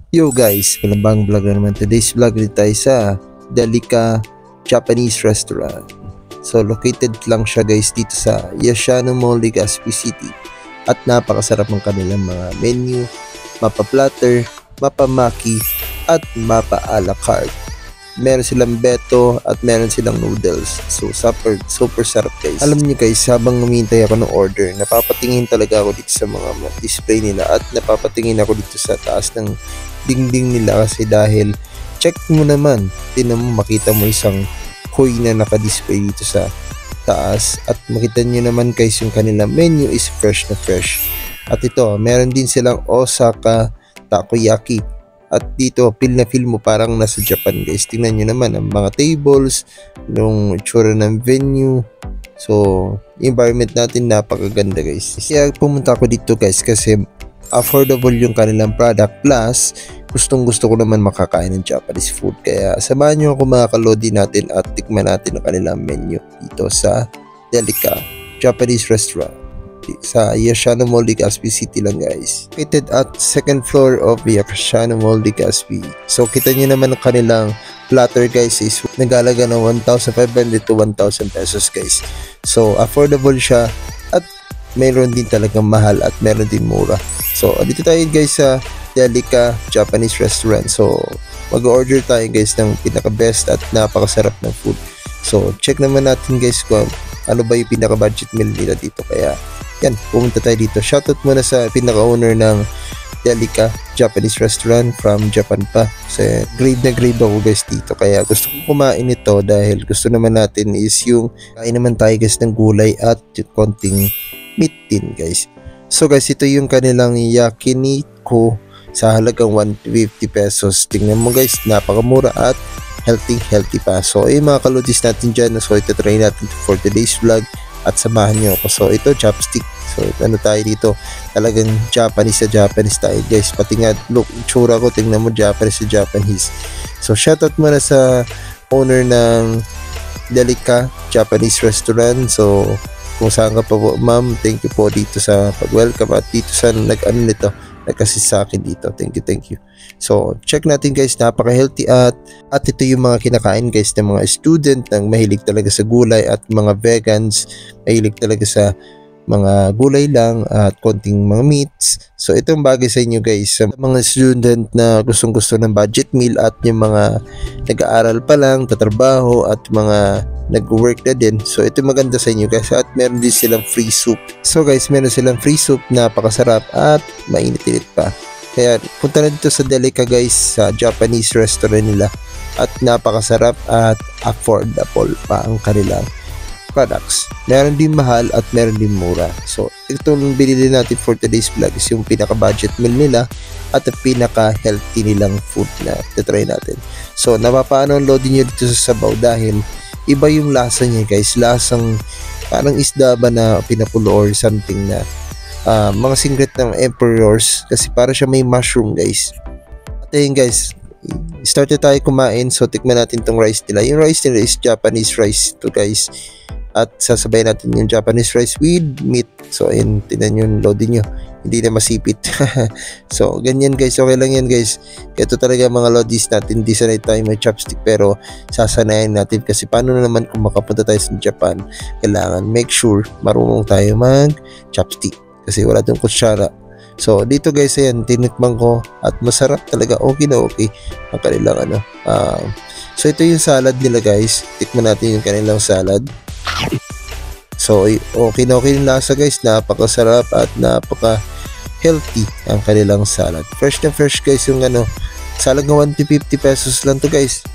Yo guys, malambang vlog na naman. Today's vlog dito tayo sa Delica Japanese Restaurant. So located lang siya guys dito sa Yashino Mall, Legazpi City. At napakasarap ng kanilang mga menu, mapa platter, mapa maki, at mapa a la carte. Meron silang beto at meron silang noodles. So super sarap guys. Alam niyo guys, habang umintay ako ng order, napapatingin talaga ako dito sa mga display nila at napapatingin ako dito sa taas ng dingding nila kasi dahil check mo naman, tinan mo, makita mo isang koi na naka-display dito sa taas at makita nyo naman guys yung kanilang menu is fresh na fresh. At ito, meron din silang Osaka Takoyaki. At dito, feel na feel mo parang nasa Japan guys. Tingnan nyo naman ang mga tables, yung itsura ng venue. So, environment natin napakaganda guys. Kaya pumunta ako dito guys kasi affordable yung kanilang product plus gustong gusto ko naman makakain ng Japanese food. Kaya samahan nyo ako mga kalodi natin at tikman natin ang kanilang menu dito sa Delica Japanese Restaurant sa Yashino Mall, Legazpi City lang guys. Located at second floor of Yashino Mall, Legazpi. So kita nyo naman ang kanilang platter guys is nagalaga ng 1,500 to 1,000 pesos guys. So affordable siya at meron din talagang mahal at meron din mura. So dito tayo guys sa Delica Japanese Restaurant. So mag-order tayo guys ng pinaka best at napakasarap ng food. So check naman natin guys kung ano ba yung pinaka budget meal nila dito. Kaya yan, pumunta tayo dito. Shoutout muna sa pinaka-owner ng Delica Japanese Restaurant from Japan pa. Kasi grade na grade ako guys dito. Kaya gusto ko kumain ito dahil gusto naman natin is yung kain naman tayo guys ng gulay at konting meat din guys. So guys, ito yung kanilang yakiniko sa halagang 150 pesos. Tingnan mo guys, napakamura at healthy pa. So mga kalodis natin dyan. So ito try natin for today's vlog at samahan nyo ako. So ito chopstick. So ano tayo dito, talagang Japanese tayo guys. Pati nga look, tsura ko, tingnan mo, Japanese. So shoutout muna sa owner ng Delica Japanese Restaurant. So kung saan ka pa po ma'am, thank you po dito sa pag-welcome at dito sa nag-assist sa akin dito. Thank you. So check natin guys, napaka-healthy at ito yung mga kinakain guys ng mga student ng mahilig talaga sa gulay at mga vegans, mahilig talaga sa mga gulay lang at konting mga meats. So itong bagay sa inyo guys, sa mga student na gustong-gusto ng budget meal at yung mga nag-aaral pa lang, tatrabaho at mga nag-work na din. So ito maganda sa inyo guys at meron din silang free soup. So guys, meron silang free soup, napakasarap at mainit-init pa. Kaya punta na dito sa Delica guys, sa Japanese restaurant nila at napakasarap at affordable pa ang kanilang products. Meron din mahal at meron din mura. So itong binili natin for today's vlog is yung pinaka budget meal nila at ang pinaka healthy nilang food na try natin. So napapaano loading nyo dito sa sabaw dahil iba yung lasa niya guys. Lasang parang isda ba na pinapulo or something na mga singlet ng emperors kasi para siya may mushroom guys. At ayun guys, start na tayo kumain. So tikman natin tong rice nila. Yung rice nila is Japanese rice to guys. At sasabay natin yung Japanese rice with meat. So ayun, tinan yung loading nyo, hindi na masipit. So ganyan guys, okay lang yan guys. Ito talaga mga lodis natin, hindi sanay tayo may chopstick pero sasanayin natin kasi paano na naman kung makapunta tayo sa Japan, kailangan make sure marunong tayo mag chopstick kasi wala tong kutsara. So dito guys, ayan, tinikman ko at masarap talaga, okay na okay ang kanilang so ito yung salad nila guys, tikman natin yung kanilang salad. So okay na okay yung lasa guys, napakasarap at napaka healthy ang kanilang salad. Fresh na fresh guys yung salad ng 150 pesos lang to guys.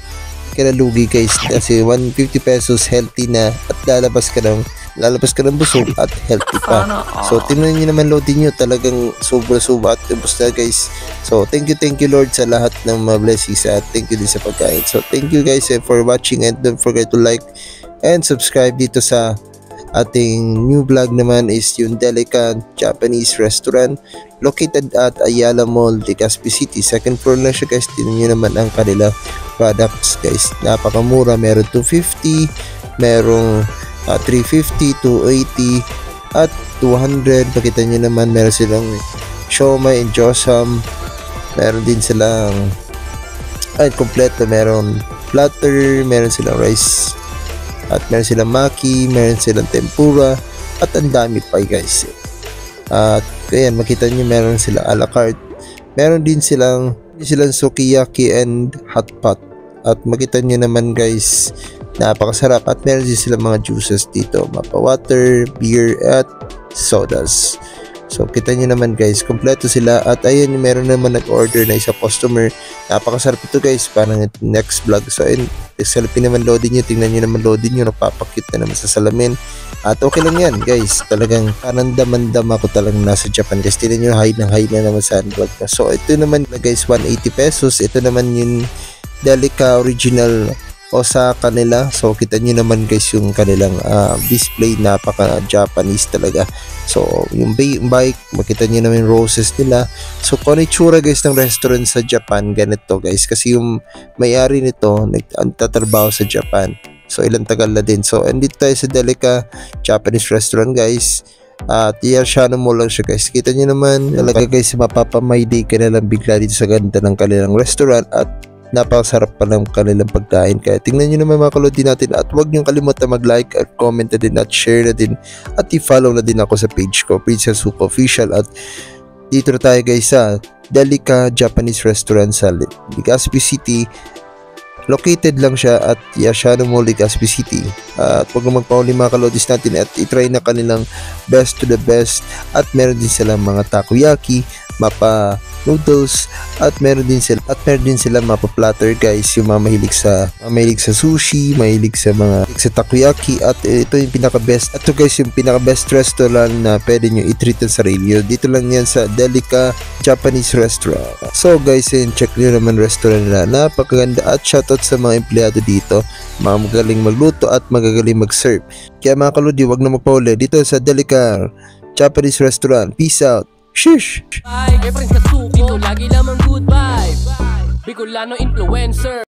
Kinalugi guys kasi 150 pesos healthy na at lalabas ka ng busog at healthy pa. So tingnan niyo naman loading nyo, talagang sobra at ubos na guys. So thank you Lord sa lahat ng mga blessings at thank you din sa pagkain. So thank you guys for watching and don't forget to like and subscribe dito sa ating new vlog naman is yung Delica Japanese Restaurant located at Ayala Mall, Legazpi City. Second floor lang siya guys. Tingnan nyo naman ang kanilang products guys. Napakamura. Meron 250, merong 350, 280 at 200. Pakita nyo naman meron silang siomai and josam Meron din silang kompleto, meron platter, meron silang rice, at meron silang maki, meron silang tempura, at ang dami pa guys. At ayan, makita nyo meron silang a la carte, meron din silang sukiyaki and hot pot. At makita nyo naman guys, napakasarap. At meron din silang mga juices dito, mapa water, beer, at sodas. So kita nyo naman guys, kompleto sila. At ayun, meron naman nag-order na isa customer. Napakasarap ito guys, parang next vlog. So ayun, salapin naman loading nyo, tingnan nyo naman loading nyo, napapakit na naman sa salamin. At okay lang yan guys, talagang panandam-andam ako talagang nasa Japan guys. Tingnan nyo, high na naman sa vlog na. So ito naman guys, 180 pesos. Ito naman yung Delica original Osaka nila. So kita nyo naman guys yung kanilang display, napaka Japanese talaga. So yung bike, makita nyo naman yung roses nila. So kung ano itsura guys ng restaurant sa Japan, ganito guys, kasi yung may-ari nito nagtatrabaho sa Japan. So ilang tagal na din. So andito tayo sa Delica Japanese restaurant guys. At Yashano mo lang siya guys. Kita nyo naman talaga guys, mapapamayday ka na lang bigla dito sa ganda ng kanilang restaurant. At napakasarap pa ng kanilang pagkain. Kaya tingnan nyo naman mga kalodi natin. At huwag nyo kalimutan mag-like at comment na din at share na din. At i-follow na din ako sa page ko, Princess Hook Official. At dito na tayo guys sa Delica Japanese Restaurant sa Legazpi City. Located lang siya at Yashano Mall, Legazpi City. At huwag na magpauli mga kalodis natin at itry na kanilang best to the best. At meron din silang mga takoyaki, mapa noodles, at meron din sila mapa platter guys, yung mga mahilig sa sushi, mahilig sa takoyaki. At ito yung pinaka best, ito guys yung pinaka best restaurant na pwede nyo i-treat sa sarili. Dito lang yan sa Delica Japanese Restaurant. So guys, check nyo naman restaurant nila, napakaganda. At shoutout sa mga empleyado dito, mga magaling magluto at magagaling mag-serve. Kaya mga kaludi, wag na magpauli dito sa Delica Japanese Restaurant. Peace out. Shish! Kay Prince Kasuko, dito lagi lamang good vibe. Bicolano influencer.